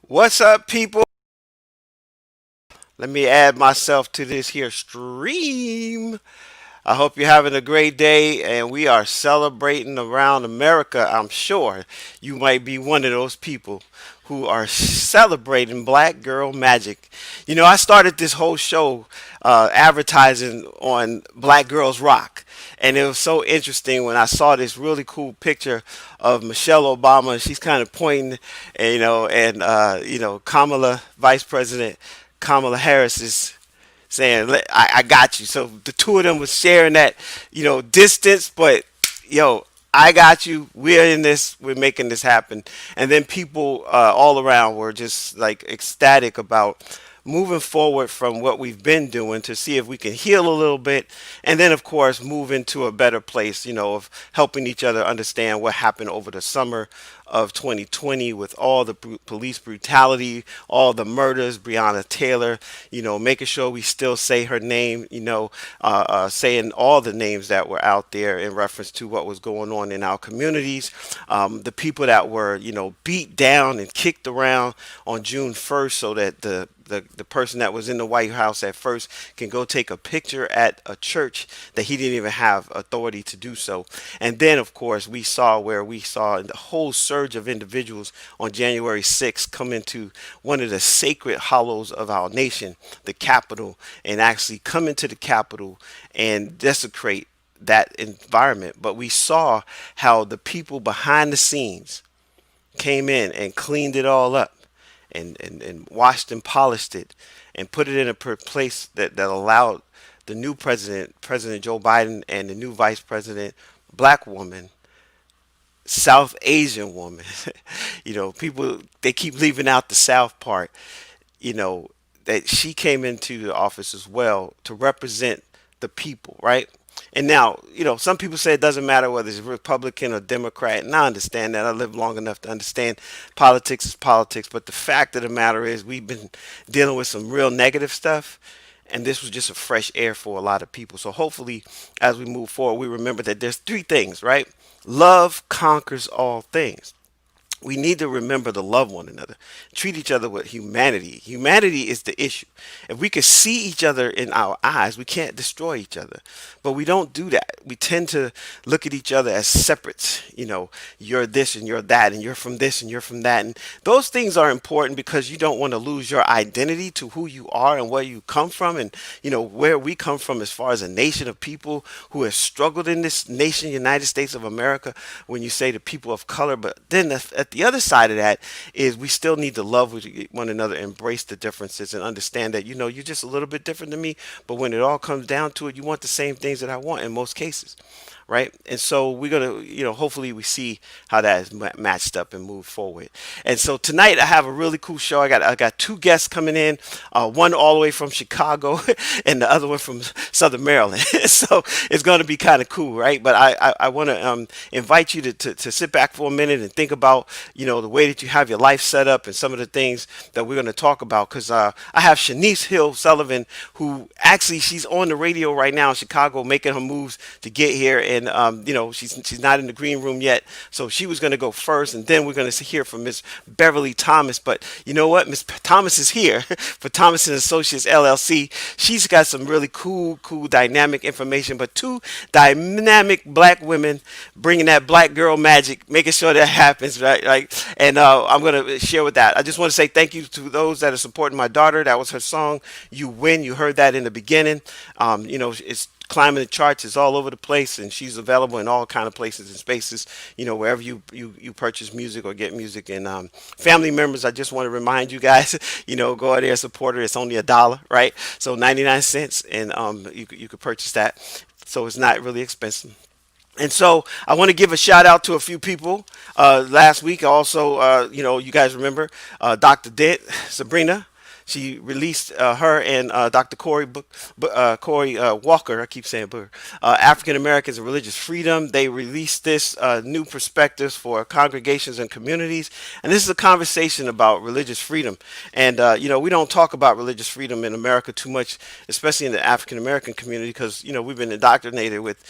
What's up, people? Let me add myself to this here stream. I hope you're having a great day and we are celebrating around America. I'm sure you might be one of those people who are celebrating Black Girl Magic. You know, I started this whole show advertising on Black Girls Rock. And it was so interesting when I saw this really cool picture of Michelle Obama. She's kind of pointing, and Kamala, Vice President Kamala Harris is saying, I got you. So the two of them was sharing that, distance, but I got you. We're in this. We're making this happen. And then people all around were just like ecstatic about moving forward from what we've been doing to see if we can heal a little bit. And then, of course, move into a better place, of helping each other understand what happened over the summer of 2020 with all the police brutality, all the murders, Breonna Taylor, making sure we still say her name, saying all the names that were out there in reference to what was going on in our communities, the people that were, beat down and kicked around on June 1st so that the person that was in the White House at first can go take a picture at a church that he didn't even have authority to do so. And then, of course, we saw the whole surge of individuals on January 6th come into one of the sacred hollows of our nation, the Capitol, and actually come into the Capitol and desecrate that environment. But we saw how the people behind the scenes came in and cleaned it all up and washed and polished it and put it in a place that allowed the new president, President Joe Biden, and the new vice president, black woman, South Asian woman. People, they keep leaving out the South part, that she came into the office as well to represent the people, right? And now, some people say it doesn't matter whether it's Republican or Democrat, and I understand that. I lived long enough to understand politics is politics, but the fact of the matter is we've been dealing with some real negative stuff, and this was just a fresh air for a lot of people. So hopefully, as we move forward, we remember that there's three things, right? Love conquers all things. We need to remember to love one another, treat each other with humanity. Humanity is the issue. If we could see each other in our eyes, we can't destroy each other. But we don't do that. We tend to look at each other as separates. You're this and you're that, and you're from this and you're from that. And those things are important because you don't want to lose your identity to who you are and where you come from, and where we come from as far as a nation of people who have struggled in this nation, United States of America, when you say the people of color. But then at the other side of that is we still need to love one another, embrace the differences, and understand that you're just a little bit different than me, but when it all comes down to it, you want the same things that I want in most cases, right? And so we're gonna, hopefully we see how that is matched up and move forward. And so tonight I have a really cool show. I got two guests coming in, one all the way from Chicago and the other one from Southern Maryland. So it's gonna be kind of cool, right? But I want to invite you to sit back for a minute and think about the way that you have your life set up and some of the things that we're going to talk about, because I have Shunice Hill-Sullivan, who actually she's on the radio right now in Chicago making her moves to get here, and she's not in the green room yet, so she was going to go first, and then we're going to hear from Miss Beverly Thomas. But you know what, Miss Thomas is here for Thomas and Associates LLC. She's got some really cool dynamic information, but two dynamic black women bringing that black girl magic, making sure that happens, right? And I'm going to share with that. I just want to say thank you to those that are supporting my daughter. That was her song, You Win. You heard that in the beginning. It's climbing the charts. It's all over the place, and she's available in all kind of places and spaces, wherever you purchase music or get music. And family members, I just want to remind you guys, go out there, support her. It's only $1, right? So 99 cents, and you could purchase that. So it's not really expensive. And so I want to give a shout out to a few people. Last week, also, you guys remember Dr. Dent, Sabrina. She released her and Dr. Corey Walker. I keep saying Booker. African Americans and Religious Freedom. They released this new perspectives for congregations and communities. And this is a conversation about religious freedom. And we don't talk about religious freedom in America too much, especially in the African American community, because we've been indoctrinated with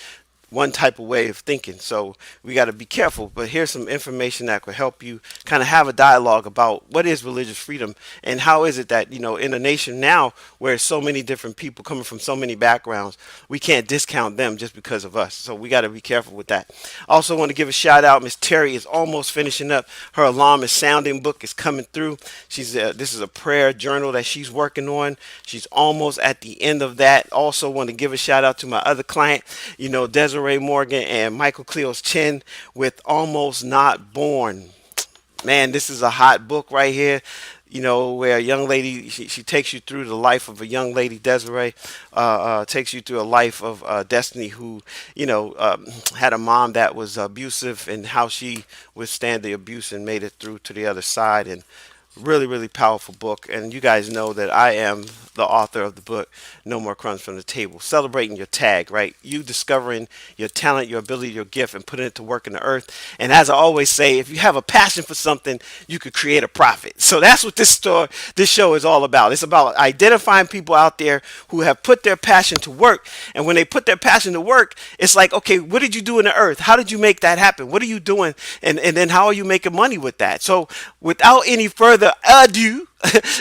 one type of way of thinking. So we got to be careful. But here's some information that could help you kind of have a dialogue about what is religious freedom and how is it that, in a nation now where so many different people coming from so many backgrounds, we can't discount them just because of us. So we got to be careful with that. Also want to give a shout out. Miss Terry is almost finishing up. Her Alarm is Sounding book is coming through. This is a prayer journal that she's working on. She's almost at the end of that. Also want to give a shout out to my other client, Desiree Morgan and Michael Cleo's Chin with Almost Not Born. Man, this is a hot book right here. Where a young lady, she takes you through the life of a young lady, Desiree, takes you through a life of Destiny, who, had a mom that was abusive and how she withstand the abuse and made it through to the other side. And really, really powerful book. And you guys know that I am the author of the book, No More Crumbs from the Table. Celebrating your tag, right? You discovering your talent, your ability, your gift, and putting it to work in the earth. And as I always say, if you have a passion for something, you could create a profit. So that's what this show is all about. It's about identifying people out there who have put their passion to work. And when they put their passion to work, it's like, okay, what did you do in the earth? How did you make that happen? What are you doing? And then how are you making money with that? So without any further ado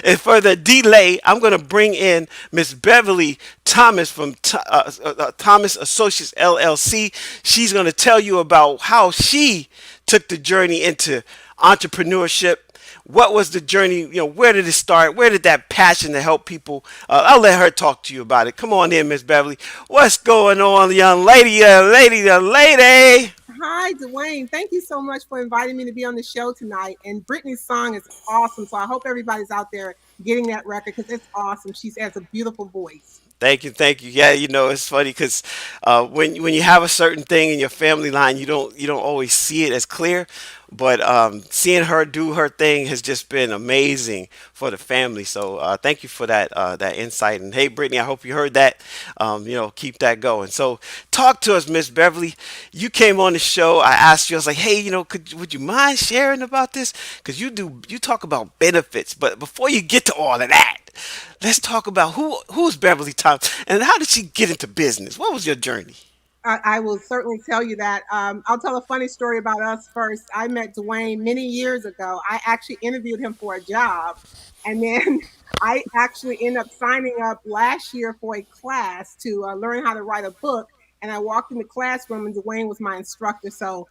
and further delay, I'm going to bring in Miss Beverly Thomas from Thomas Associates LLC. She's going to tell you about how she took the journey into entrepreneurship. What was the journey? Where did it start? Where did that passion to help people? I'll let her talk to you about it. Come on in, Miss Beverly. What's going on, young lady, young lady, young lady? Hi, Dwayne. Thank you so much for inviting me to be on the show tonight. And Brittany's song is awesome. So I hope everybody's out there getting that record because it's awesome. She has a beautiful voice. Thank you, thank you. Yeah, it's funny because when you have a certain thing in your family line, you don't always see it as clear, but seeing her do her thing has just been amazing for the family. So thank you for that insight. And hey, Brittany, I hope you heard that. Keep that going. So talk to us, Miss Beverly. You came on the show. I asked you. I was like, hey, would you mind sharing about this? Because you talk about benefits, but before you get to all of that. Let's talk about who's Beverly Thomas and how did she get into business? What was your journey? I will certainly tell you that. I'll tell a funny story about us first. I met Dwayne many years ago. I actually interviewed him for a job. And then I actually ended up signing up last year for a class to learn how to write a book. And I walked in the classroom, and Dwayne was my instructor. So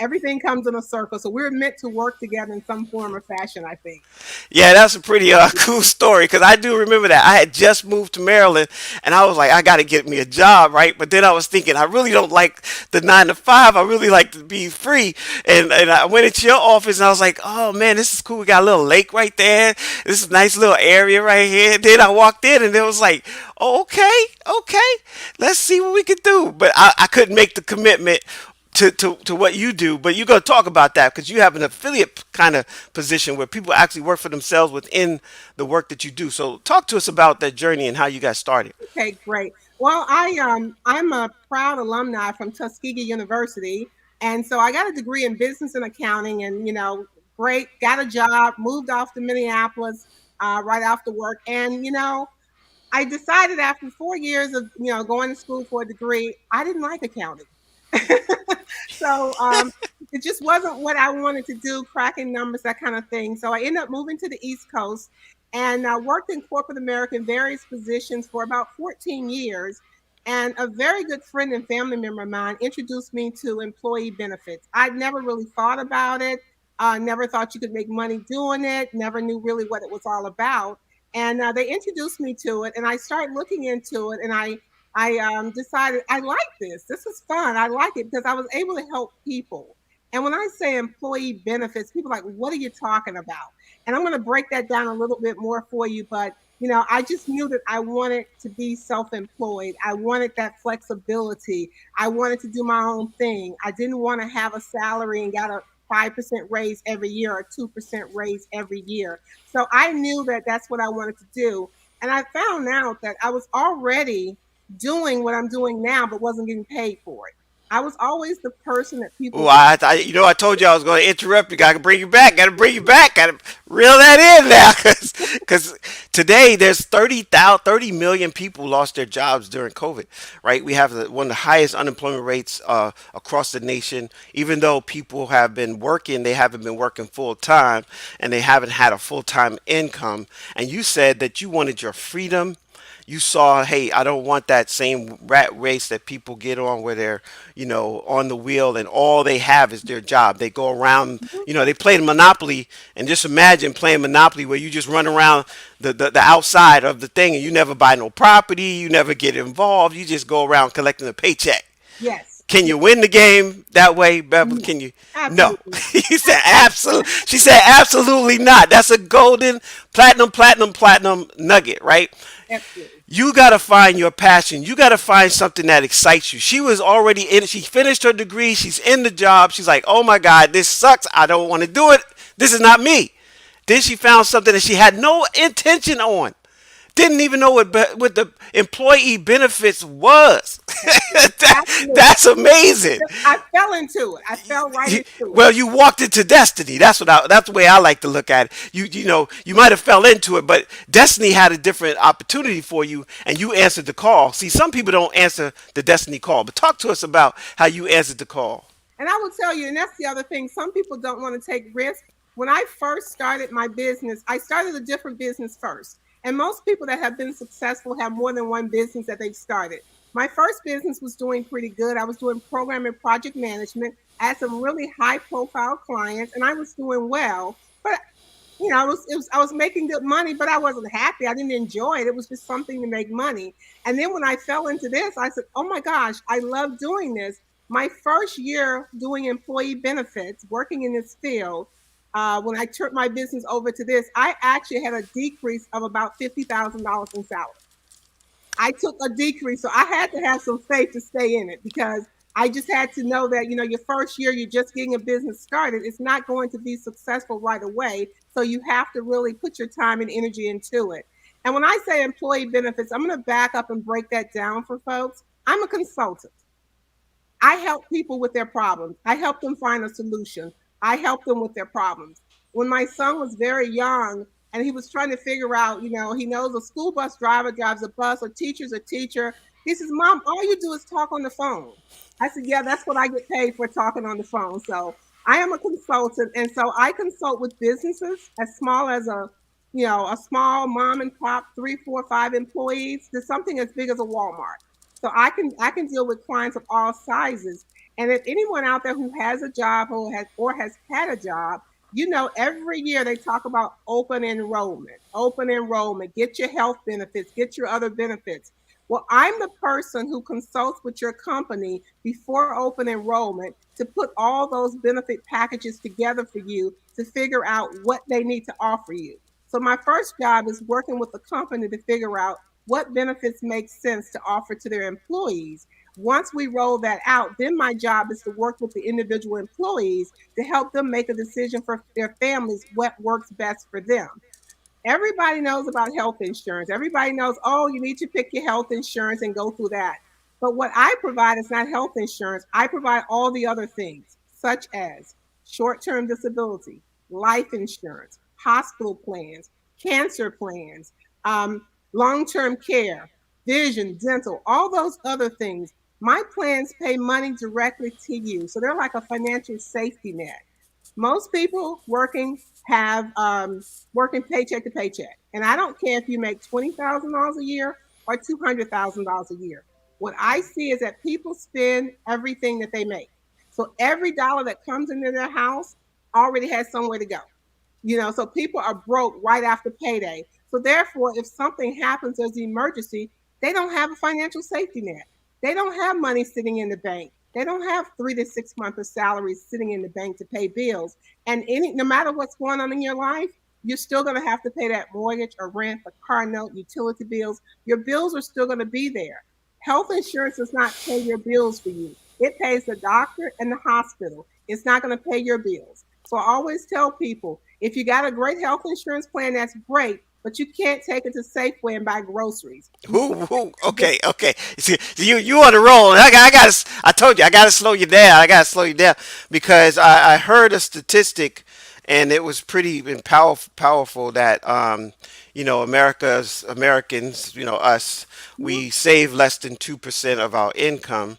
everything comes in a circle. So we're meant to work together in some form or fashion, I think. Yeah, that's a pretty cool story because I do remember that. I had just moved to Maryland and I was like, I got to get me a job, right? But then I was thinking, I really don't like the 9 to 5. I really like to be free. And I went into your office and I was like, oh man, this is cool. We got a little lake right there. This is a nice little area right here. Then I walked in and it was like, oh, okay, let's see what we can do. But I couldn't make the commitment to what you do, but you're going to talk about that because you have an affiliate kind of position where people actually work for themselves within the work that you do. So talk to us about that journey and how you got started. Okay, great. Well, I'm a proud alumni from Tuskegee University, and so I got a degree in business and accounting, and great, got a job, moved off to Minneapolis right after work, and I decided after 4 years of going to school for a degree, I didn't like accounting. So it just wasn't what I wanted to do, cracking numbers, that kind of thing. So I ended up moving to the East Coast and worked in corporate America in various positions for about 14 years. And a very good friend and family member of mine introduced me to employee benefits. I'd never really thought about it, never thought you could make money doing it, never knew really what it was all about. And they introduced me to it, and I started looking into it, and I decided I like this. This is fun. I like it because I was able to help people. And when I say employee benefits, people are like, what are you talking about? And I'm going to break that down a little bit more for you. But, I just knew that I wanted to be self employed. I wanted that flexibility. I wanted to do my own thing. I didn't want to have a salary and got to 5% raise every year or 2% raise every year. So I knew that that's what I wanted to do. And I found out that I was already doing what I'm doing now, but wasn't getting paid for it. I was always the person that Oh, people. I told you I was going to interrupt you. Got to bring you back. Got to bring you back. Got to reel that in now, because today there's 30 million people lost their jobs during COVID. Right? We have one of the highest unemployment rates across the nation. Even though people have been working, they haven't been working full time, and they haven't had a full time income. And you said that you wanted your freedom. You saw, hey, I don't want that same rat race that people get on where they're, on the wheel and all they have is their job. They go around, they play the Monopoly, and just imagine playing Monopoly where you just run around the outside of the thing and you never buy no property, you never get involved, you just go around collecting a paycheck. Yes, Can you yes, win the game that way, Beverly? no, Can you? No. absolutely not. He said absolutely. She said absolutely not. That's a golden platinum nugget, right? Absolutely. You got to find your passion. You got to find something that excites you. She was already in it. She finished her degree. She's in the job. She's like, oh my God, this sucks. I don't want to do it. This is not me. Then she found something that she had no intention on. Didn't even know what the employee benefits was. Absolutely. That's amazing. I fell into it. I fell right into it. Well, you walked into destiny. That's the way I like to look at it. You might have fell into it, but destiny had a different opportunity for you, and you answered the call. See, some people don't answer the destiny call, but talk to us about how you answered the call. And I will tell you, and that's the other thing, some people don't want to take risks. When I first started my business, I started a different business first. And most people that have been successful have more than one business that they've started. My first business was doing pretty good. I was doing program and project management. I had some really high profile clients and I was doing well. But I was making good money, but I wasn't happy. I didn't enjoy it. It was just something to make money. And then when I fell into this, I said, "Oh my gosh, I love doing this." My first year doing employee benefits, working in this field, when I turned my business over to this, I actually had a decrease of about $50,000 in salary. I took a decrease. So I had to have some faith to stay in it because I just had to know that, your first year, you're just getting a business started. It's not going to be successful right away. So you have to really put your time and energy into it. And when I say employee benefits, I'm going to back up and break that down for folks. I'm a consultant. I help people with their problems. I help them find a solution. I help them with their problems. When my son was very young and he was trying to figure out, he knows a school bus driver drives a bus, a teacher's a teacher. He says, "Mom, all you do is talk on the phone." I said, "Yeah, that's what I get paid for, talking on the phone." So I am a consultant. And so I consult with businesses as small as a small mom and pop, 3, 4, 5 employees, to something as big as a Walmart. So I can deal with clients of all sizes. And if anyone out there who has a job or has had a job, every year they talk about open enrollment, open enrollment, get your health benefits, get your other benefits. Well, I'm the person who consults with your company before open enrollment to put all those benefit packages together for you to figure out what they need to offer you. So my first job is working with the company to figure out what benefits make sense to offer to their employees. Once we roll that out, then my job is to work with the individual employees to help them make a decision for their families what works best for them. Everybody knows about health insurance. Everybody knows, oh, you need to pick your health insurance and go through that. But what I provide is not health insurance. I provide all the other things, such as short term disability, life insurance, hospital plans, cancer plans, long term care, vision, dental, all those other things. My plans pay money directly to you. So they're like a financial safety net. Most people have working paycheck to paycheck. And I don't care if you make $20,000 a year or $200,000 a year. What I see is that people spend everything that they make. So every dollar that comes into their house already has somewhere to go. So people are broke right after payday. So therefore, if something happens as an emergency, they don't have a financial safety net. They don't have money sitting in the bank. They don't have 3 to 6 months of salaries sitting in the bank to pay bills. And no matter what's going on in your life, you're still going to have to pay that mortgage or rent, the car note, utility bills. Your bills are still going to be there. Health insurance does not pay your bills for you. It pays the doctor and the hospital. It's not going to pay your bills. So I always tell people, if you got a great health insurance plan, that's great, but you can't take it to Safeway and buy groceries. You Who? still Who? have to Okay. Okay. See, you on the roll. I got. I told you. I got to slow you down. I got to slow you down because I heard a statistic, and it was pretty powerful that Americans, us, Mhm. we save less than 2% of our income,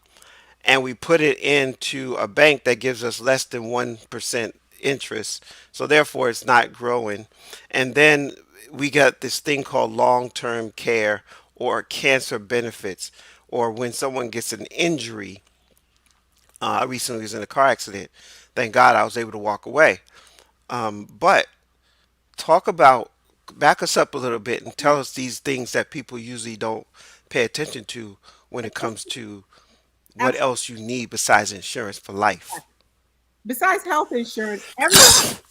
and we put it into a bank that gives us less than 1% interest. So therefore, it's not growing. And then we got this thing called long-term care or cancer benefits, or when someone gets an injury. I recently was in a car accident. Thank God I was able to walk away. But talk about, back us up a little bit and tell us these things that people usually don't pay attention to when it comes to what Absolutely. else you need besides insurance for life. Besides health insurance, every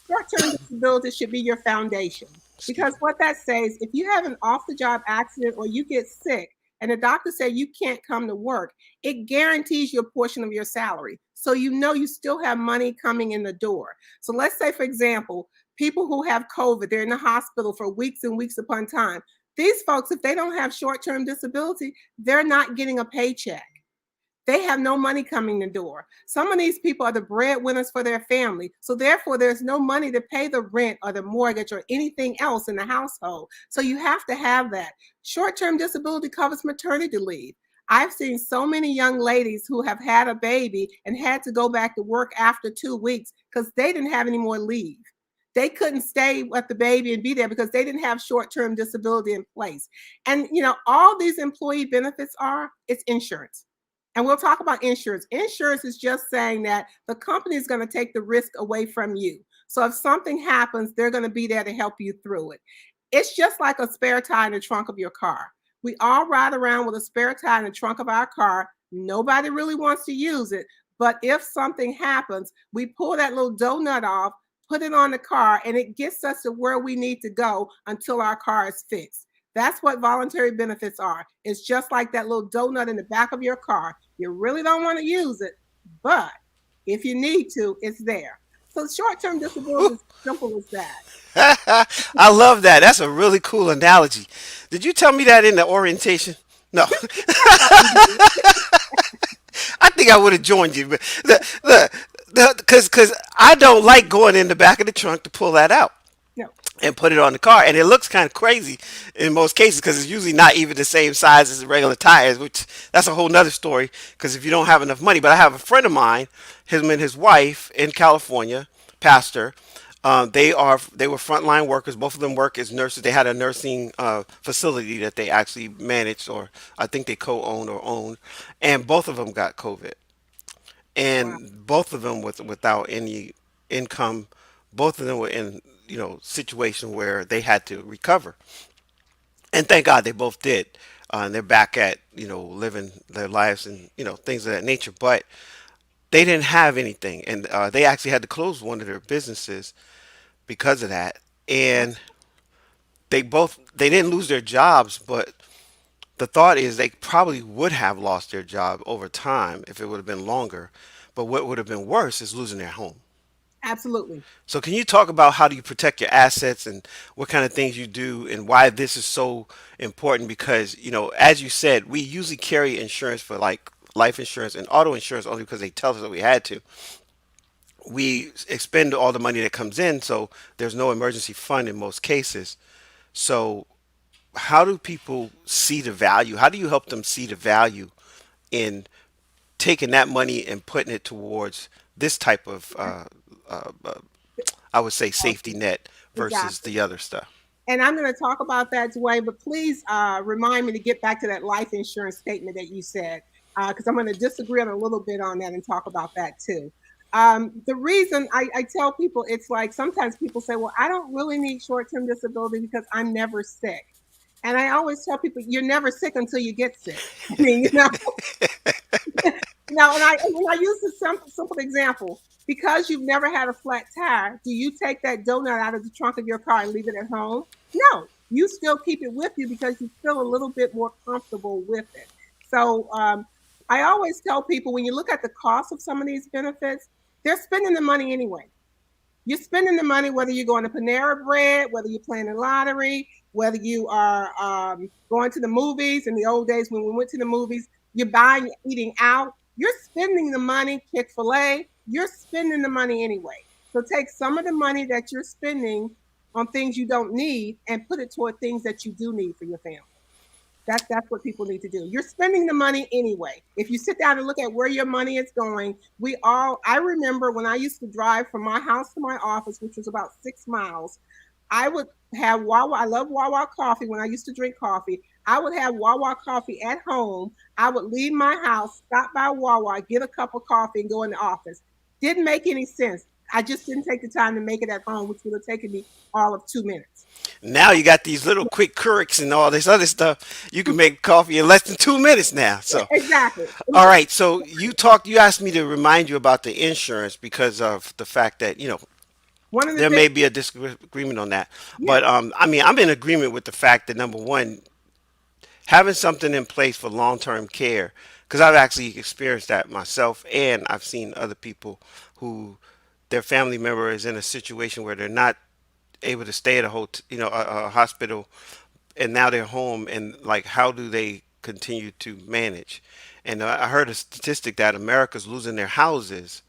short-term disability should be your foundation. Excuse Because me. what that says, if you have an off-the-job accident or you get sick and the doctor said you can't come to work, it guarantees you a portion of your salary. So you know you still have money coming in the door. So let's say, for example, people who have COVID, they're in the hospital for weeks and weeks upon time. These folks, if they don't have short-term disability, they're not getting a paycheck. They have no money coming in the door. Some of these people are the breadwinners for their family. So therefore, there's no money to pay the rent or the mortgage or anything else in the household. So you have to have that. Short-term disability covers maternity leave. I've seen so many young ladies who have had a baby and had to go back to work after 2 weeks because they didn't have any more leave. They couldn't stay with the baby and be there because they didn't have short-term disability in place. And all these employee benefits are, it's insurance. And we'll talk about insurance. Insurance is just saying that the company is going to take the risk away from you. So if something happens, they're going to be there to help you through it. It's just like a spare tire in the trunk of your car. We all ride around with a spare tire in the trunk of our car. Nobody really wants to use it. But if something happens, we pull that little donut off, put it on the car, and it gets us to where we need to go until our car is fixed. That's what voluntary benefits are. It's just like that little donut in the back of your car. You really don't want to use it, but if you need to, it's there. So short term disability is simple as that. I love that. That's a really cool analogy. Did you tell me that in the orientation? No, I thought you did. I think I would have joined you, but because I don't like going in the back of the trunk to pull that out No, and put it on the car. And it looks kind of crazy in most cases because it's usually not even the same size as the regular tires, which that's a whole nother story because if you don't have enough money. But I have a friend of mine, him and his wife in California, pastor. They were frontline workers. Both of them work as nurses. They had a nursing facility that they actually managed, or I think they co-owned or owned, and both of them got COVID, wow, and both of them without any income. Both of them were in situation where they had to recover, and thank God they both did. And they're back at living their lives and things of that nature. But they didn't have anything, and they actually had to close one of their businesses because of that. And absolutely. they didn't lose their jobs, but the thought is they probably would have lost their job over time if it would have been longer. But what would have been worse is losing their home. Absolutely. So can you talk about how do you protect your assets and what kind of things you do and why this is so important? Because, as you said, we usually carry insurance for like life insurance and auto insurance only because they tell us that we had to. We expend all the money that comes in, so there's no emergency fund in most cases. So how do people see the value? How do you help them see the value in taking that money and putting it towards this type of, I would say, safety net versus Exactly. the other stuff? And I'm going to talk about that, Dwayne, but please remind me to get back to that life insurance statement that you said, because I'm going to disagree on a little bit on that and talk about that too. The reason I tell people, it's like sometimes people say, well, I don't really need short term disability because I'm never sick. And I always tell people, you're never sick until you get sick. I mean, and I use the simple example. Because you've never had a flat tire, do you take that donut out of the trunk of your car and leave it at home? No, you still keep it with you because you feel a little bit more comfortable with it. So I always tell people when you look at the cost of some of these benefits, They're spending the money anyway. You're spending the money whether you're going to Panera Bread, whether you're playing the lottery, whether you are going to the movies. In the old days when we went to the movies, you're buying, eating out. You're spending the money, Chick-fil-A, you're spending the money anyway. So take some of the money that you're spending on things you don't need and put it toward things that you do need for your family. That's what people need to do. You're spending the money anyway. If you sit down and look at where your money is going, I remember when I used to drive from my house to my office, which was about 6 miles, I would have Wawa. I love Wawa coffee when I used to drink coffee. I would have Wawa coffee at home. I would leave my house, stop by Wawa, get a cup of coffee, and go in the office. Didn't make any sense. I just didn't take the time to make it at home, which would have taken me all of 2 minutes. Now you got these little quick Keurigs and all this other stuff. You can make coffee in less than 2 minutes now. So, Exactly. all right. So you asked me to remind you about the insurance because of the fact that One of the there things, may be a disagreement on that. yeah, But I mean, I'm in agreement with the fact that number one, having something in place for long-term care, because I've actually experienced that myself, and I've seen other people who their family member is in a situation where they're not able to stay at a hotel, a hospital, and now they're home, and like, how do they continue to manage? And I heard a statistic that America's losing their houses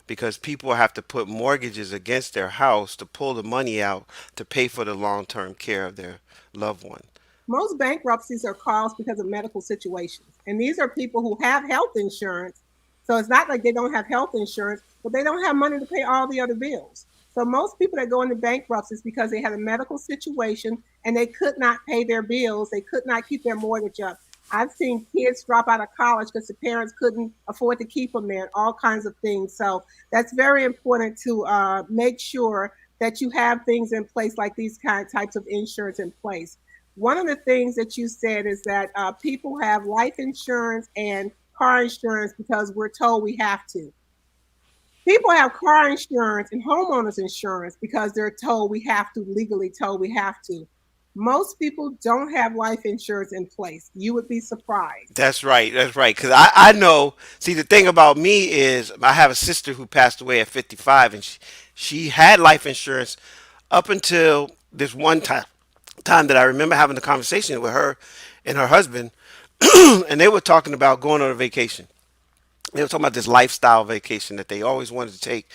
because people have to put mortgages against their house to pull the money out to pay for the long-term care of their loved one. most bankruptcies are caused because of medical situations. And these are people who have health insurance. So it's not like they don't have health insurance, but they don't have money to pay all the other bills. So most people that go into bankruptcy is because they had a medical situation and they could not pay their bills. They could not keep their mortgage up. I've seen kids drop out of college because the parents couldn't afford to keep them there, all kinds of things. So that's very important to make sure that you have things in place like these types of insurance in place. One of the things that you said is that people have life insurance and car insurance because we're told we have to. People have car insurance and homeowners insurance because they're told we have to, legally told we have to. Most people don't have life insurance in place. You would be surprised. That's right. That's right. Because I know. See, the thing about me is I have a sister who passed away at 55, and she had life insurance up until this one time that I remember having a conversation with her and her husband, and they were talking about going on a vacation. They were talking about this lifestyle vacation that they always wanted to take,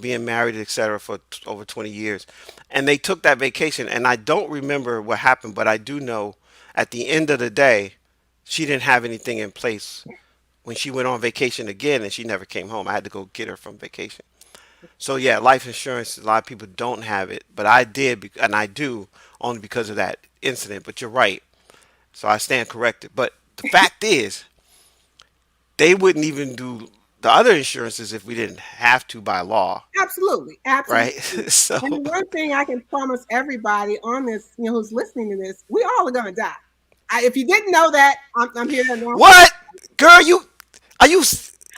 being married, etc., for over 20 years. And they took that vacation, and I don't remember what happened, but I do know at the end of the day, she didn't have anything in place when she went on vacation again, and she never came home. I had to go get her from vacation. So yeah, life insurance, a lot of people don't have it, but I did, and I do only because of that incident. But you're right, so I stand corrected. But the fact is, they wouldn't even do the other insurances if we didn't have to by law, Absolutely, absolutely. right? So, And the one thing I can promise everybody on this, who's listening to this, we all are going to die. If you didn't know that, I'm here to announce it. what, girl? Are you?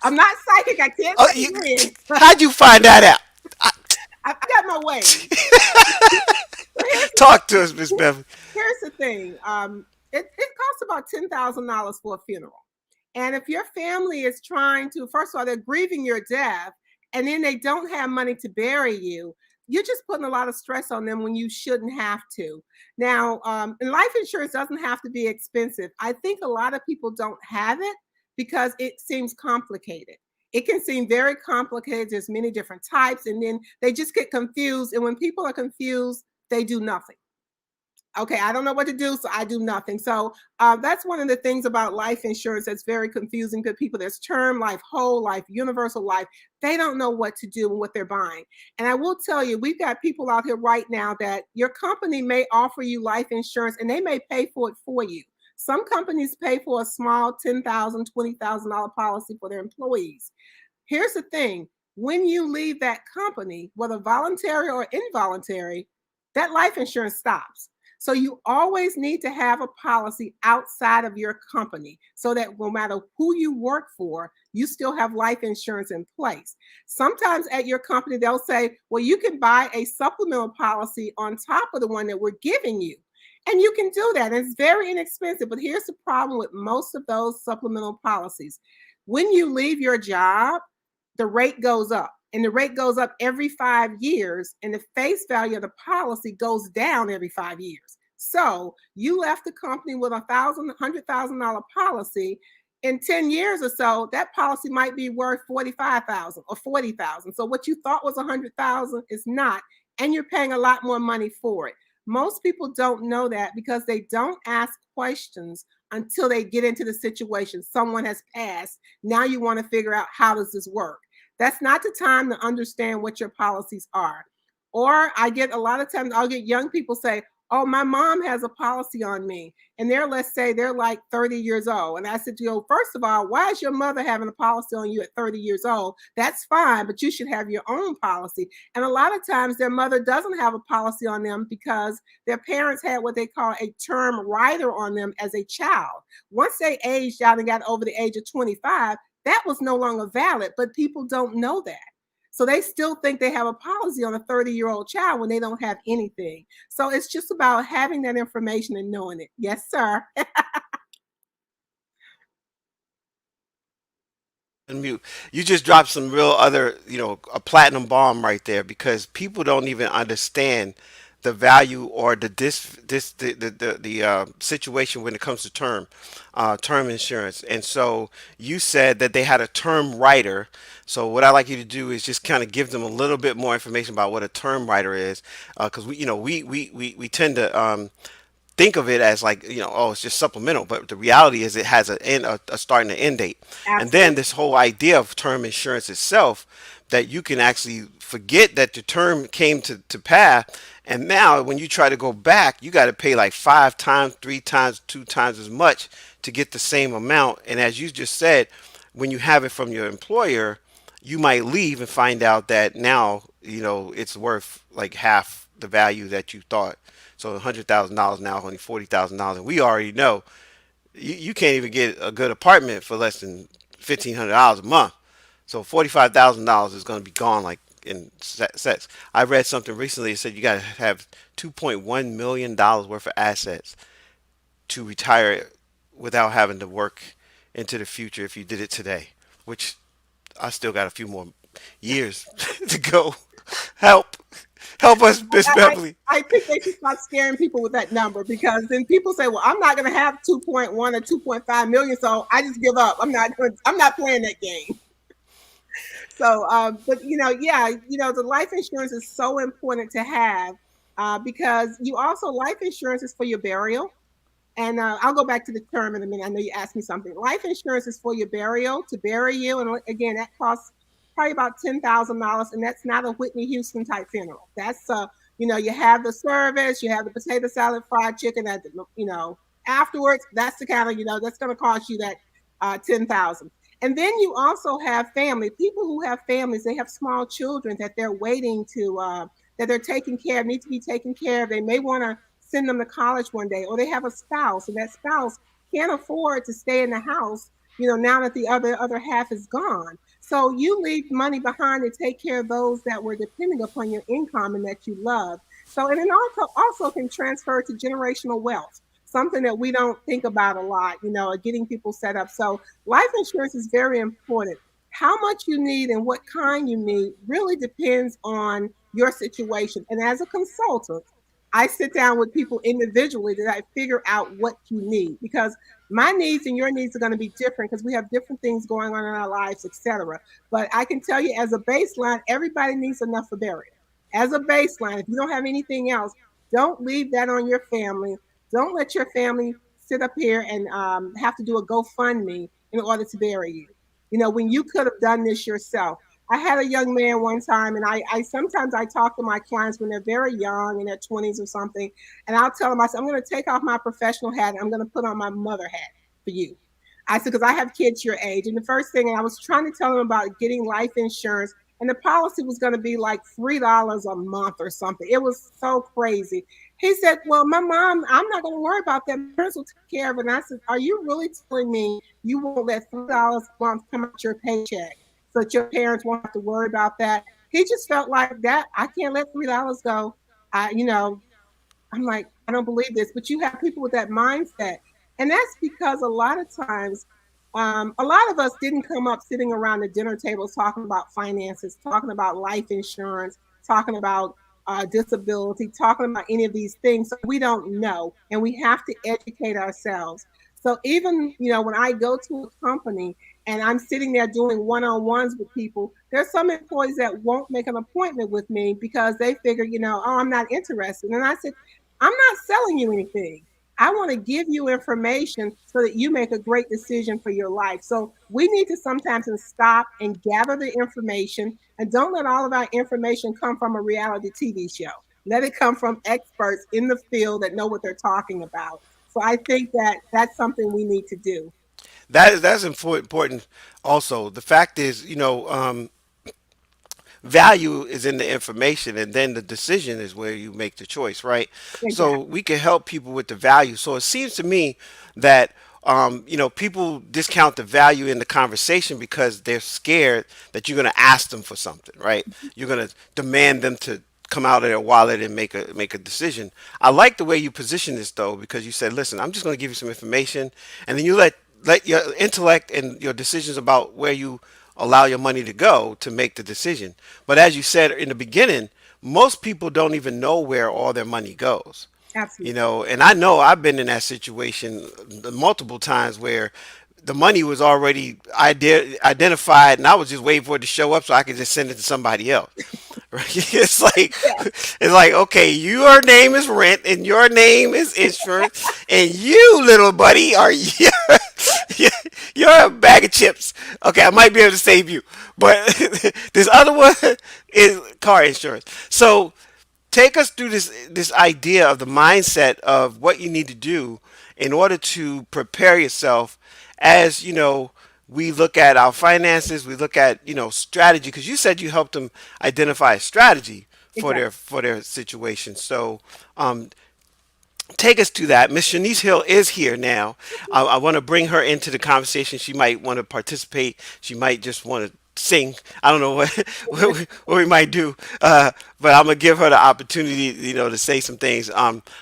I'm not psychic. I can't Uh, say you it is. how'd you find that out? I got my ways. So Talk to us, Miss Beverly. here's the thing. It costs about $10,000 for a funeral. And if your family is trying to, first of all, they're grieving your death, and then they don't have money to bury you, you're just putting a lot of stress on them when you shouldn't have to. Now, and life insurance doesn't have to be expensive. I think a lot of people don't have it because it seems complicated. It can seem very complicated. There's many different types, and then they just get confused. And when people are confused, they do nothing. Okay, I don't know what to do, so I do nothing. So that's one of the things about life insurance that's very confusing to people. There's term life, whole life, universal life. They don't know what to do and what they're buying. And I will tell you, we've got people out here right now that your company may offer you life insurance and they may pay for it for you. Some companies pay for a small $10,000, $20,000 policy for their employees. Here's the thing: when you leave that company, whether voluntary or involuntary, that life insurance stops. So you always need to have a policy outside of your company so that no matter who you work for, you still have life insurance in place. Sometimes at your company, they'll say, well, you can buy a supplemental policy on top of the one that we're giving you. And you can do that. And it's very inexpensive. But here's the problem with most of those supplemental policies: when you leave your job, the rate goes up. and the rate goes up every 5 years, and the face value of the policy goes down every 5 years. So you left the company with $100,000 policy. In 10 years or so, that policy might be worth 45,000 or 40,000. So what you thought was 100,000 is not, and you're paying a lot more money for it. Most people don't know that because they don't ask questions until they get into the situation. Someone has passed. Now you want to figure out, how does this work? That's not the time to understand what your policies are. Or I get, a lot of times I'll get young people say, oh, my mom has a policy on me. And they're, let's say they're like 30 years old. And I said, you know, first of all, why is your mother having a policy on you at 30 years old? That's fine, but you should have your own policy. And a lot of times their mother doesn't have a policy on them because their parents had what they call a term rider on them as a child. Once they aged out and got over the age of 25, that was no longer valid, but people don't know that. So they still think they have a policy on a 30-year-old child when they don't have anything. So it's just about having that information and knowing it. Yes, sir. Mute. You just dropped some real other, a platinum bomb right there because people don't even understand the value or the situation when it comes to term insurance. And so you said that they had a term writer. So what I like you to do is just kind of give them a little bit more information about what a term writer is, because we tend to think of it as like, oh, it's just supplemental, but the reality is it has a start and an end date. And then Absolutely. this whole idea of term insurance itself, that you can actually forget that the term came to pass, and now when you try to go back, you got to pay like 5 times, 3 times, 2 times as much to get the same amount. And as you just said, when you have it from your employer, you might leave and find out that now it's worth like half the value that you thought. So $100,000 now only $40,000, and we already know you can't even get a good apartment for less than $1,500 a month. So $45,000 is going to be gone like in sets. I read something recently that said you got to have $2.1 million worth of assets to retire without having to work into the future if you did it today, which I still got a few more years to go. Help. Help us, Miss I, Beverly. I think they should start scaring people with that number, because then people say, well, I'm not going to have 2.1 or 2.5 million. So I just give up. I'm not playing that game. So, but yeah, the life insurance is so important to have, because you also, life insurance is for your burial. And I'll go back to the term in a minute. I know you asked me something. Life insurance is for your burial, to bury you. And again, that costs probably about $10,000. And that's not a Whitney Houston type funeral. That's, you have the service, you have the potato salad, fried chicken at afterwards. That's the kind of, that's going to cost you that 10,000. And then you also have family, people who have families, they have small children that they're waiting to, that they're taking care of, need to be taken care of. They may want to send them to college one day, or they have a spouse, and that spouse can't afford to stay in the house, now that the other half is gone. So you leave money behind to take care of those that were depending upon your income and that you love. So, and it also can transfer to generational wealth, something that we don't think about a lot, getting people set up. So life insurance is very important. How much you need and what kind you need really depends on your situation. And as a consultant, I sit down with people individually that I figure out what you need, because my needs and your needs are going to be different because we have different things going on in our lives, etc. But I can tell you, as a baseline, everybody needs enough for burial. As a baseline, if you don't have anything else, don't leave that on your family. Don't let your family sit up here and have to do a GoFundMe in order to bury you. When you could have done this yourself. I had a young man one time, and I sometimes I talk to my clients when they're very young, in their 20s or something, and I'll tell them, I said, I'm going to take off my professional hat and I'm going to put on my mother hat for you. I said, because I have kids your age. And the first thing, and I was trying to tell them about getting life insurance, and the policy was going to be like $3 a month or something. It was so crazy. He said, well, my mom, I'm not going to worry about that. My parents will take care of it. And I said, are you really telling me you won't let $3 a month come out your paycheck so that your parents won't have to worry about that? He just felt like that. I can't let $3 go. I'm like, I don't believe this. But you have people with that mindset. And that's because a lot of times A lot of us didn't come up sitting around the dinner tables talking about finances, talking about life insurance, talking about disability, talking about any of these things. So we don't know, and we have to educate ourselves. So even when I go to a company and I'm sitting there doing one-on-ones with people, there's some employees that won't make an appointment with me because they figure, oh, I'm not interested. And I said, I'm not selling you anything. I want to give you information so that you make a great decision for your life. So we need to sometimes stop and gather the information, and don't let all of our information come from a reality TV show. Let it come from experts in the field that know what they're talking about. So I think that that's something we need to do. That's important. Also, the fact is, value is in the information, and then the decision is where you make the choice, right? So Exactly. we can help people with the value. So it seems to me that people discount the value in the conversation because they're scared that you're going to ask them for something, right? You're going to demand them to come out of their wallet and make a decision. I like the way you position this though, because you said, listen, I'm just going to give you some information, and then you let your intellect and your decisions about where you allow your money to go to make the decision. But as you said in the beginning, most people don't even know where all their money goes. Absolutely. And I know I've been in that situation multiple times where the money was already identified, and I was just waiting for it to show up so I could just send it to somebody else. Right? Yeah. It's like, okay, your name is rent and your name is insurance, and you, little buddy, are you're a bag of chips. Okay, I might be able to save you, but this other one is car insurance. So take us through this idea of the mindset of what you need to do in order to prepare yourself as we look at our finances, we look at strategy, because you said you helped them identify a strategy for Exactly. their situation. So take us to that. Miss Shanice Hill is here now. I want to bring her into the conversation. She might want to participate. She might just want to sing. I don't know what what we might do, but I'm gonna give her the opportunity, to say some things.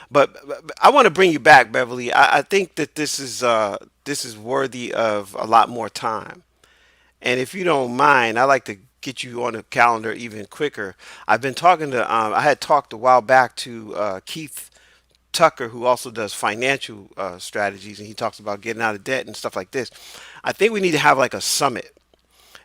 But I want to bring you back, Beverly. I think that this is worthy of a lot more time. And if you don't mind, I'd like to get you on the calendar even quicker. I've been talking to. I had talked a while back to Keith Tucker, who also does financial strategies, and he talks about getting out of debt and stuff like this. I think we need to have like a summit,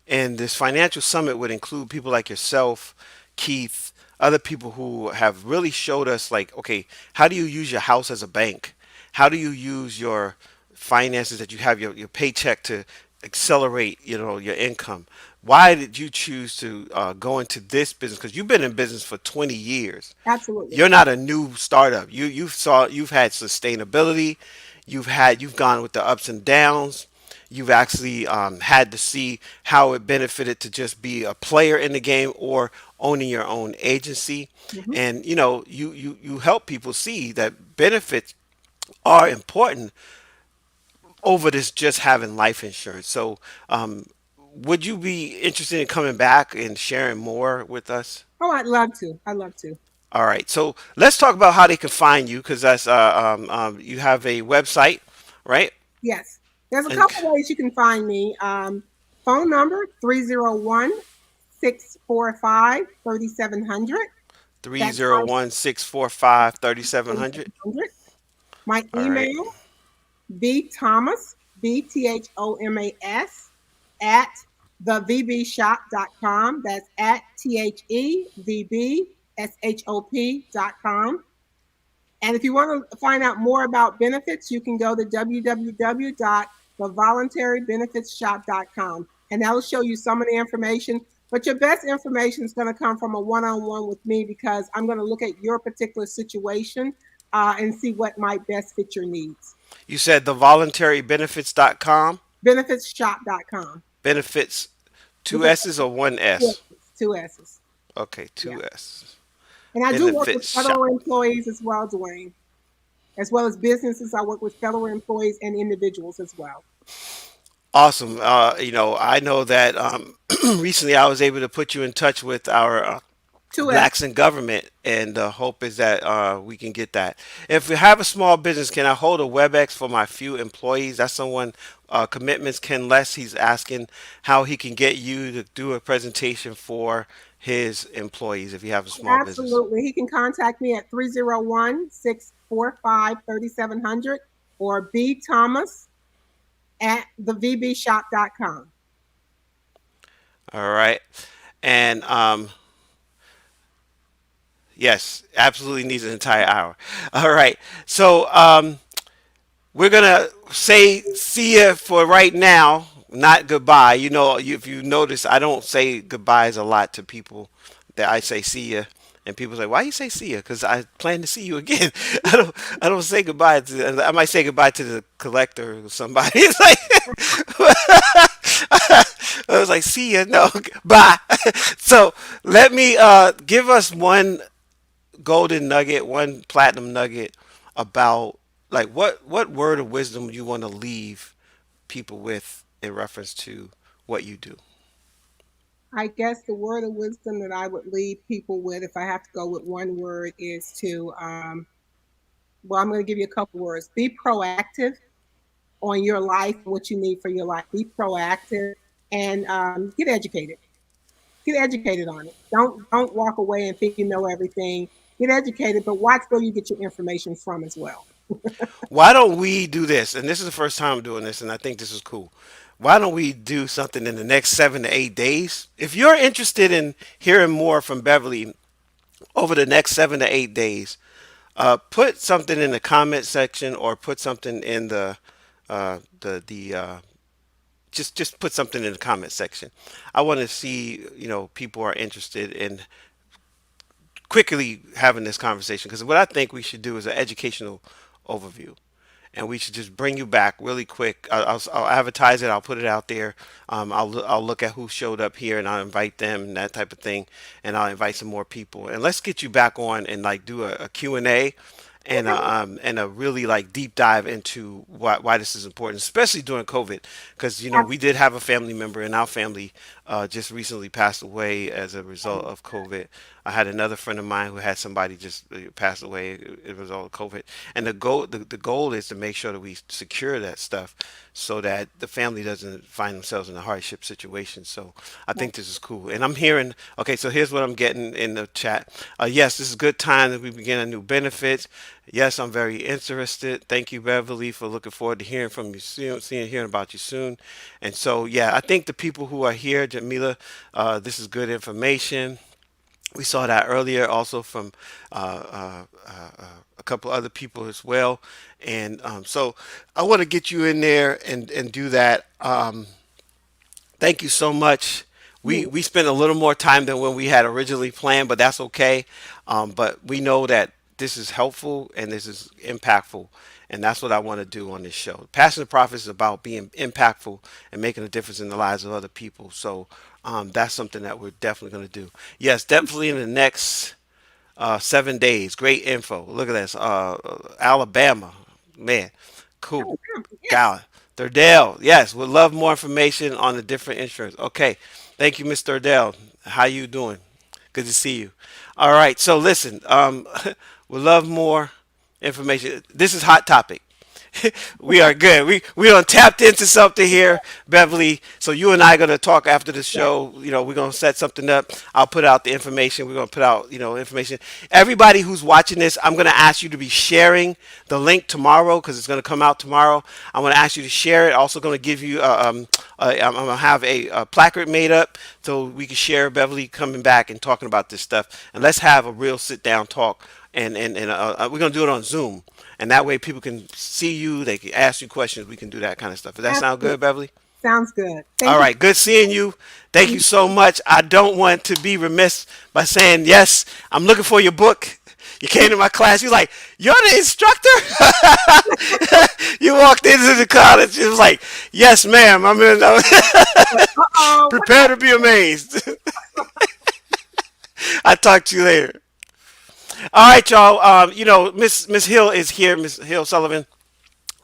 and this financial summit would include people like yourself, Keith, other people who have really showed us, like, okay, how do you use your house as a bank? How do you use your finances that you have, your paycheck, to accelerate, your income? Why did you choose to go into this business? Because you've been in business for 20 years. Absolutely. You're not a new startup. You've had sustainability. You've gone with the ups and downs. You've actually had to see how it benefited to just be a player in the game or owning your own agency. Hmm. And you help people see that benefits are important over this just having life insurance. So would you be interested in coming back and sharing more with us? Oh, I'd love to. I'd love to. All right, so let's talk about how they can find you, because that's you have a website, right? Yes. There's a And couple ways you can find me. Phone number 301-645-3700. three That's zero my one six four five 3700. 3700. My All right, email, bthomas, BTHOMAS, at thevbshop.com. That's at THEVBSHOP.com. And if you want to find out more about benefits, you can go to www.thevoluntarybenefitsshop.com. And that'll show you some of the information. But your best information is going to come from a one on one with me, because I'm going to look at your particular situation and see what might best fit your needs. you said the voluntarybenefits.com. Benefitsshop.com. Benefits, two With a S's or one two S? S's. Two S's. Okay, Yeah. two S. And I do work with Benefits federal shop. employees as well, Dwayne, as well as businesses. I work with federal employees and individuals as well. Awesome. I know that recently I was able to put you in touch with our Two S. Blacks in Government, and the hope is that we can get that. If you have a small business, can I hold a WebEx for my few employees? That's someone. Commitments Ken Less. He's asking how he can get you to do a presentation for his employees if you have a small business. Absolutely. He can contact me at 301-645-3700 or B Thomas at thevbshop.com. All right, and yes, absolutely needs an entire hour. All right, so we're gonna say see ya for right now, not goodbye. You know, if you notice, I don't say goodbyes a lot to people. That I say see ya, and people say, "Why you say see ya?" Because I plan to see you again. I don't say goodbye to. I might say goodbye to the collector or somebody. It's like I was like, see ya, no, bye. So let me give us one golden nugget, one platinum nugget about like what word of wisdom you want to leave people with in reference to what you do. I guess the word of wisdom that I would leave people with, if I have to go with one word, is to, well, I'm going to give you a couple words. Be proactive on your life, what you need for your life. Be proactive and get educated. Get educated on it. Don't walk away and think you know everything. Get educated, but watch where you get your information from as well. Why don't we do this? And this is the first time I'm doing this, and I think this is cool. Why don't we do something in the next 7 to 8 days? If you're interested in hearing more from Beverly over the next 7 to 8 days, put something in the comment section or put something in the just put something in the comment section. I want to see people are interested in quickly having this conversation because what I think we should do is an educational overview. And we should just bring you back really quick. I'll advertise it. I'll put it out there. I'll look at who showed up here and I'll invite them and that type of thing. And I'll invite some more people. And let's get you back on and like do a Q&A and a really like deep dive into why this is important, especially during COVID, because we did have a family member in our family just recently passed away as a result of COVID. I had another friend of mine who had somebody just pass away as a result of COVID, and the goal is to make sure that we secure that stuff so that the family doesn't find themselves in a hardship situation. So I think this is cool. And I'm hearing, okay, so here's what I'm getting in the chat. Yes, this is a good time that we begin a new benefits. Yes, I'm very interested. Thank you, Beverly, for looking forward to hearing from you soon, hearing about you soon. And so, yeah, I think the people who are here, Jamila, this is good information. We saw that earlier also from a couple other people as well. And so I want to get you in there and do that. Thank you so much. We spent a little more time than when we had originally planned, but that's okay. But we know that this is helpful and this is impactful, and that's what I want to do on this show. Passion to Profits is about being impactful and making a difference in the lives of other people. So that's something that we're definitely going to do. Yes, definitely in the next 7 days. Great info. Look at this. Alabama, man, cool. Yes. Gal, Thurdell, yes, would love more information on the different insurance. Okay, thank you, Mr. Thurdell. How you doing? Good to see you. All right, so listen, would love more information. This is hot topic. We are good. We done tapped into something here, Beverly. So you and I are gonna talk after the Yes. show. We're gonna set something up. I'll put out the information. We're gonna put out information. Everybody who's watching this, I'm gonna ask you to be sharing the link tomorrow because it's gonna come out tomorrow. I'm gonna ask you to share it. Also gonna give you I'm gonna have a placard made up so we can share Beverly coming back and talking about this stuff. And let's have a real sit down talk. And we're gonna do it on Zoom, and that way people can see you. They can ask you questions. We can do that kind of stuff. Does that sound Absolutely. good, Beverly? Sounds good. All Thank you. right, good seeing you. Thank you so much. I don't want to be remiss by saying yes. I'm looking for your book. You came to my class. You're like, you're the instructor. You walked into the college. It was like, yes, ma'am. I'm in. Uh-oh. What Prepare to be amazed. I'll talk to you later. All right, y'all. Miss Hill is here. Miss Hill Sullivan.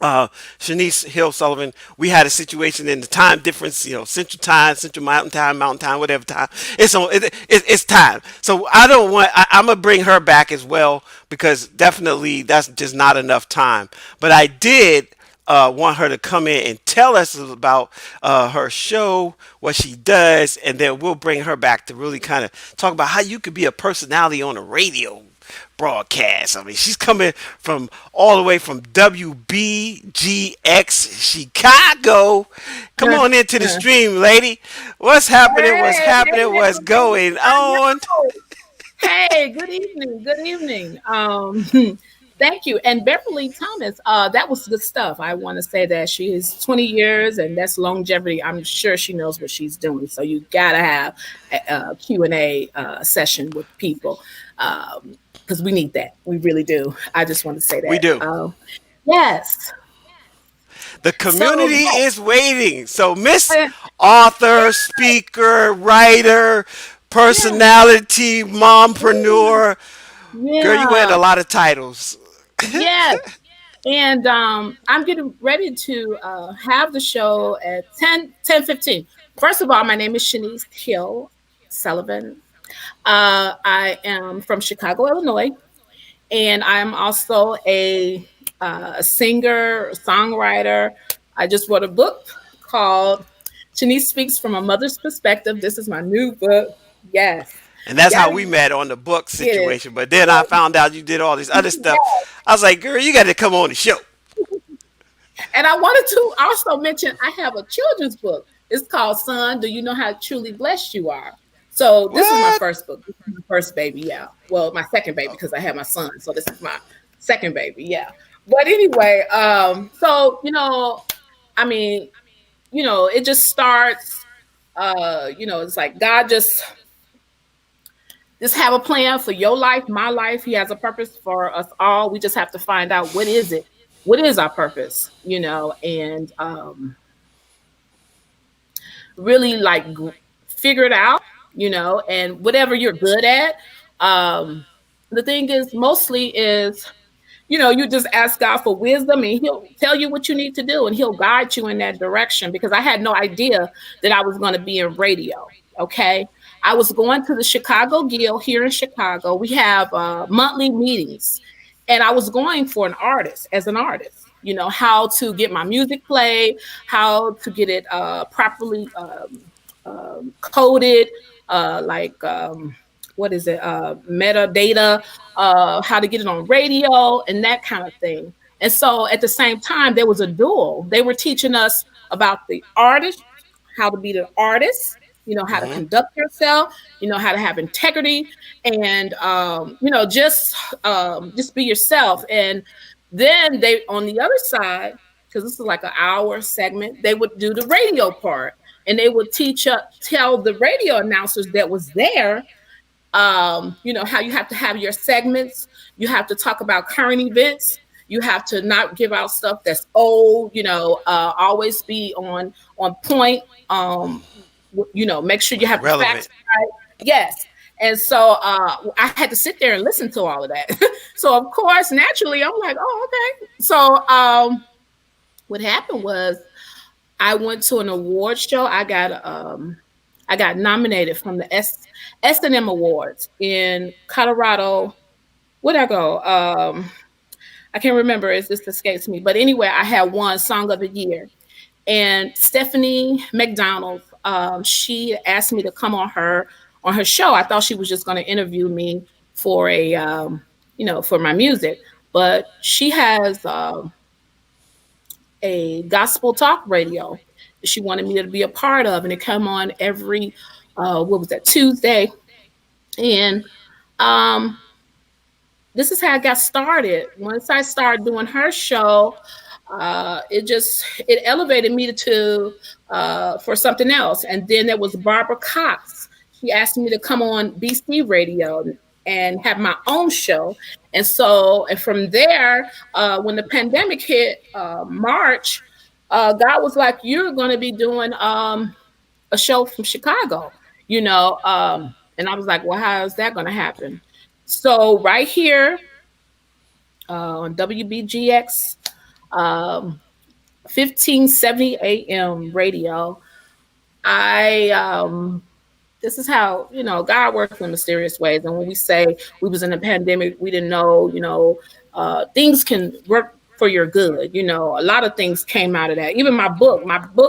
uh, Shunice Hill-Sullivan, we had a situation in the time difference, Central Time, Central Mountain Time, whatever time. It's time. So I don't want. I'm gonna bring her back as well because definitely that's just not enough time. But I did want her to come in and tell us about her show, what she does, and then we'll bring her back to really kind of talk about how you could be a personality on the radio broadcast. I mean, she's coming from all the way from WBGX Chicago. Come on into the stream, lady. What's happening? What's Hey, happening? hey, What's Beverly. going I on? know. Hey, good evening. Good evening. Thank you. And Beverly Thomas, that was good stuff. I want to say that she is 20 years and that's longevity. I'm sure she knows what she's doing. So you got to have a Q&A session with people because we need that. We really do. I just want to say We that. do. Yes. The So, community is waiting. So, Miss yeah, Author, speaker, writer, yeah, personality, mompreneur, girl, you wearing yeah. a lot of titles. Yes. And I'm getting ready to have the show at 10:15. First of all, my name is Shanice Hill-Sullivan. I am from Chicago, Illinois, and I'm also a singer, songwriter. I just wrote a book called Shanice Speaks from a Mother's Perspective. This is my new book. Yes. And that's how Gotta we met on the book get it. situation. But then I found out you did all this other stuff. I was like, girl, you got to come on the show. And I wanted to also mention I have a children's book. It's called Son, Do You Know How Truly Blessed You Are? So this is my What? first book. This is my first baby, yeah. Well, my second baby because I had my son. So this is my second baby, yeah. But anyway, so I mean, it just starts it's like God just have a plan for your life, my life. He has a purpose for us all. We just have to find out what is it. What is our purpose, and really like figure it out, and whatever you're good at. Um, the thing is, mostly is you just ask God for wisdom and he'll tell you what you need to do and he'll guide you in that direction because I had no idea that I was going to be in radio. Okay. I was going to the Chicago Guild here in Chicago. We have monthly meetings and I was going for an artist as an artist, how to get my music played, how to get it properly coded, like what is it, metadata, how to get it on radio and that kind of thing. And so at the same time, there was a duel. They were teaching us about the artist, how to be the artist, how to Hmm. conduct yourself, how to have integrity, and just be yourself. And then they on the other side, because this is like an hour segment, they would do the radio part, and they would tell the radio announcers that was there how you have to have your segments. You have to talk about current events. You have to not give out stuff that's old. Always be on point. Make sure you have the Relevant. facts right. Yes. And so I had to sit there and listen to all of that. So of course, naturally, I'm like, oh, okay. So what happened was I went to an award show. I got nominated from the S&M Awards in Colorado. Where'd I go? I can't remember. It just escapes me. But anyway, I had won Song of the Year. And Stephanie McDonald, she asked me to come on her show. I thought she was just going to interview me for for my music, but she has a gospel talk radio that she wanted me to be a part of, and it come on every what was that, Tuesday. And um this is how I got started. Once I started doing her show, it elevated me to for something else. And then there was Barbara Cox. She asked me to come on BC Radio and have my own show. And from there, when the pandemic hit March, God was like, "You're going to be doing a show from Chicago," and I was like, "Well, how is that going to happen?" So right here on WBGX um, 1570 AM radio. I This is how, God works in mysterious ways. And when we say we was in a pandemic, we didn't know, things can work for your good. A lot of things came out of that. Even my book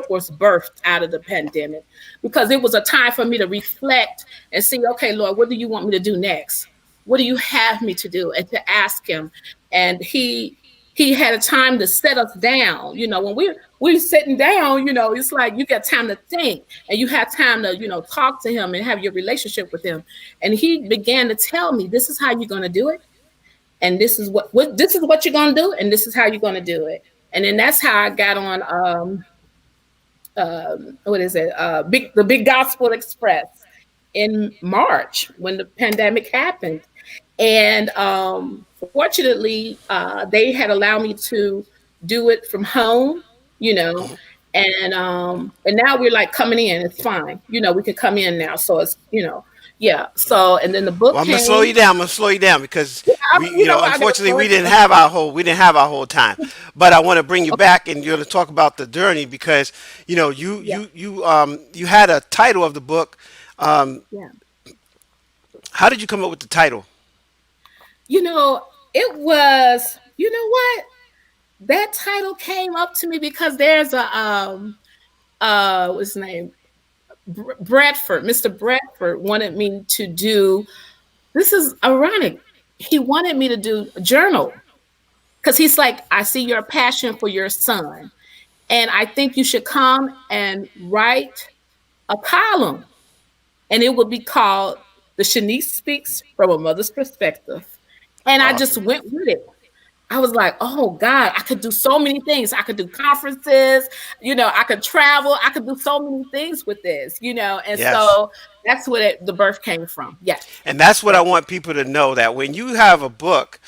was birthed out of the pandemic, because it was a time for me to reflect and see, okay, Lord, what do you want me to do next? What do you have me to do? And to ask him. And he had a time to set us down. When we're sitting down, it's like you got time to think, and you have time to, talk to him and have your relationship with him. And he began to tell me, this is how you're going to do it. And this is what you're going to do. And this is how you're going to do it. And then that's how I got on, what is it? The Big Gospel Express in March when the pandemic happened. And fortunately, they had allowed me to do it from home, you know, and now we're like coming in. It's fine, we can come in now. So it's, yeah. So and then the book Well, I'm gonna slow you came. down. I'm gonna slow you down because I mean, I gotta unfortunately, slow it down. we didn't have our whole time. But I want to bring you back, and you're gonna talk about the journey because Yeah, you had a title of the book. Um, yeah. how did you come up with the title? You know, it was. You know what? That title came up to me because there's a what's his name? Bradford, Mr. Bradford wanted me to do, this is ironic. He wanted me to do a journal because he's like, I see your passion for your son. And I think you should come and write a column. And it would be called The Shanice Speaks from a Mother's Perspective. And I just Awesome. went with it. I was like, oh God, I could do so many things. I could do conferences, I could travel, I could do so many things with this, and Yes. so that's what the birth came from. Yes, And that's what I that's it. want people to know that when you have a book,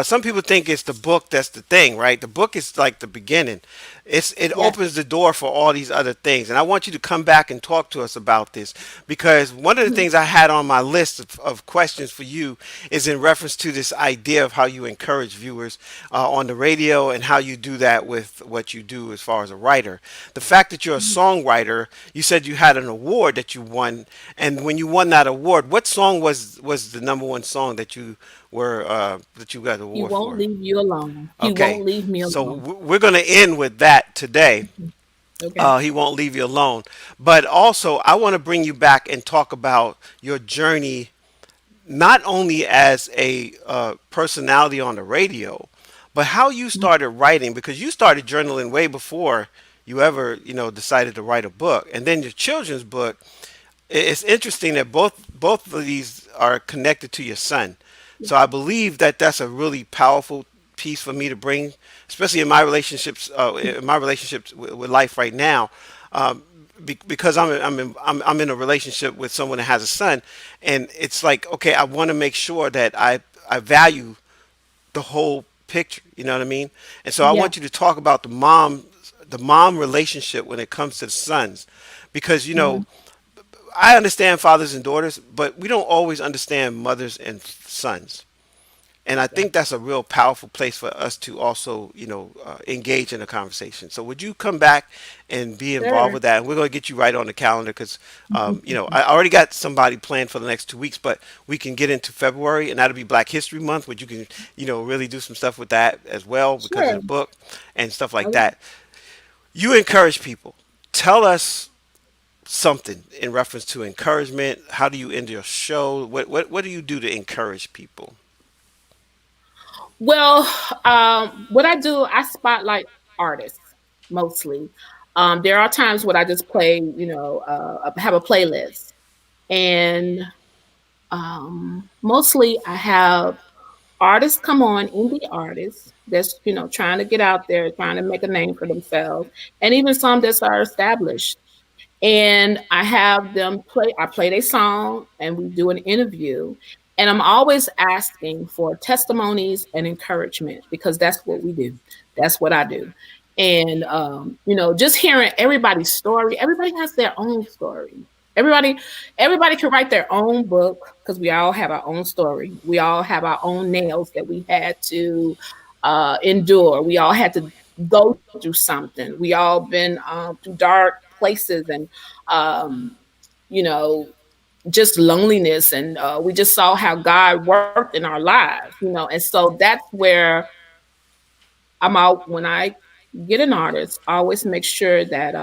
some people think it's the book that's the thing, right? The book is like the beginning. It Yes. opens the door for all these other things. And I want you to come back and talk to us about this because one of the Mhm. things I had on my list of questions for you is in reference to this idea of how you encourage viewers on the radio and how you do that with what you do as far as a writer. The fact that you're a Mhm. songwriter, you said you had an award that you won, and when you won that award, what song was the number one song that you got the He award won't for? leave you alone. He Okay, won't leave me so alone. we're going to end with that today. Mhm. Okay. He won't leave you alone. But also, I want to bring you back and talk about your journey, not only as a personality on the radio, but how you Mhm. started writing, because you started journaling way before you ever, decided to write a book. And then your children's book, it's interesting that both of these are connected to your son. Yeah. So I believe that that's a really powerful piece for me to bring, especially in my relationships, with life right now, um, because I'm in a relationship with someone that has a son, and it's like, okay, I want to make sure that I value the whole picture. You know what I mean? And so I Yeah. want you to talk about the mom relationship when it comes to the sons, because Hmm. I understand fathers and daughters, but we don't always understand mothers and sons. And I Yeah. think that's a real powerful place for us to also, engage in a conversation. So would you come back and be involved Sure. with that? And we're going to get you right on the calendar because, Mhm. I already got somebody planned for the next 2 weeks, but we can get into February, and that'll be Black History Month, where you can, really do some stuff with that as well because of Sure. the book and stuff like Okay. that. You encourage people. Tell us something in reference to encouragement. How do you end your show? What do you do to encourage people? Well, what I do, I spotlight artists mostly. There are times when I just play, have a playlist, and mostly I have artists come on, indie artists that's trying to get out there, trying to make a name for themselves, and even some that are established. And I have them play. I play their song, and we do an interview. And I'm always asking for testimonies and encouragement because that's what we do. That's what I do. And just hearing everybody's story. Everybody has their own story. Everybody, everybody can write their own book because we all have our own story. We all have our own nails that we had to endure. We all had to go through something. We all been through dark places and you know, just loneliness, and we just saw how God worked in our lives, you know. And so that's where I'm out when I get an artist. I always make sure that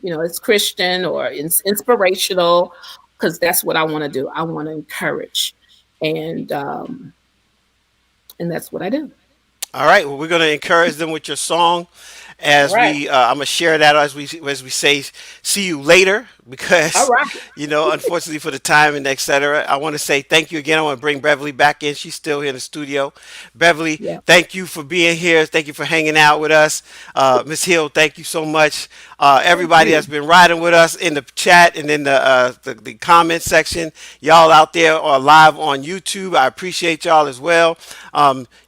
you know, it's Christian or it's inspirational, because that's what I want to do. I want to encourage, and um, and that's what I do. All right. Well, we're going to encourage them with your song All as right, we. I'm gonna share that as we say. See you later, all because right, unfortunately for the time and etc. I want to say thank you again. I want to bring Beverly back in. She's still here in the studio. Beverly, yeah, thank you for being here. Thank you for hanging out with us. Miss Hill, thank you so much. thank Everybody you. that's been riding with us in the chat and in the comment section, y'all out there are live on YouTube. I appreciate y'all as well.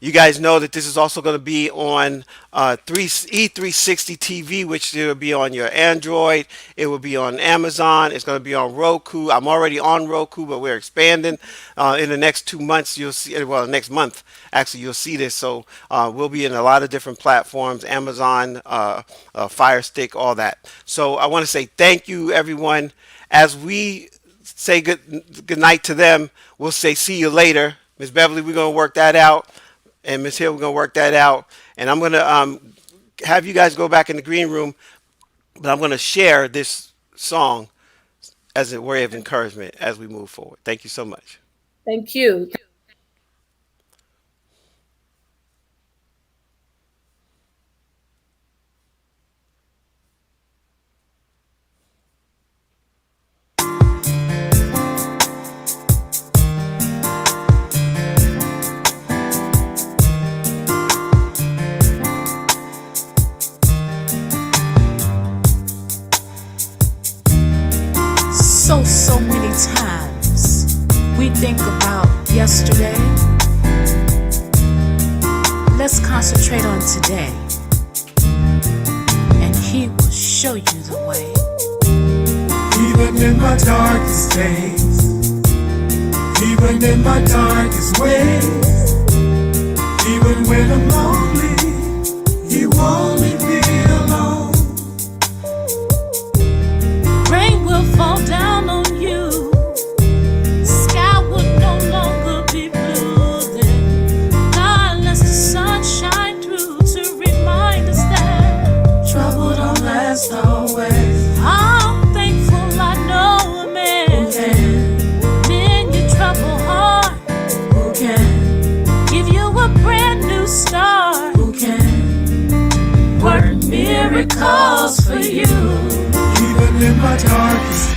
You guys know that this is also going to be on E360 TV, which will be on your Android. It will be on Amazon. It's going to be on Roku. I'm already on Roku, but we're expanding. In the next 2 months, you'll see. Well, next month, actually, you'll see this. So we'll be in a lot of different platforms: Amazon, Fire Stick, all that. So I want to say thank you, everyone. As we say good night to them, we'll say see you later. Miss Beverly, we're gonna work that out, and Miss Hill, we're gonna work that out. And I'm gonna have you guys go back in the green room, but I'm gonna share this song as a way of encouragement as we move forward. Thank you so much. Thank you. So many times we think about yesterday. Let's concentrate on today, and He will show you the way. Even in my darkest days, even in my darkest ways, even when I'm lonely, He won't leave me alone. Rain will fall down on you. Sky would no longer be blue then. God lets the sun shine through to remind us that Trouble don't last always. I'm thankful I know a man. Who can? Mend your troubled heart. Who can? Give you a brand new start. Who can? Work miracles for you. Even in my darkest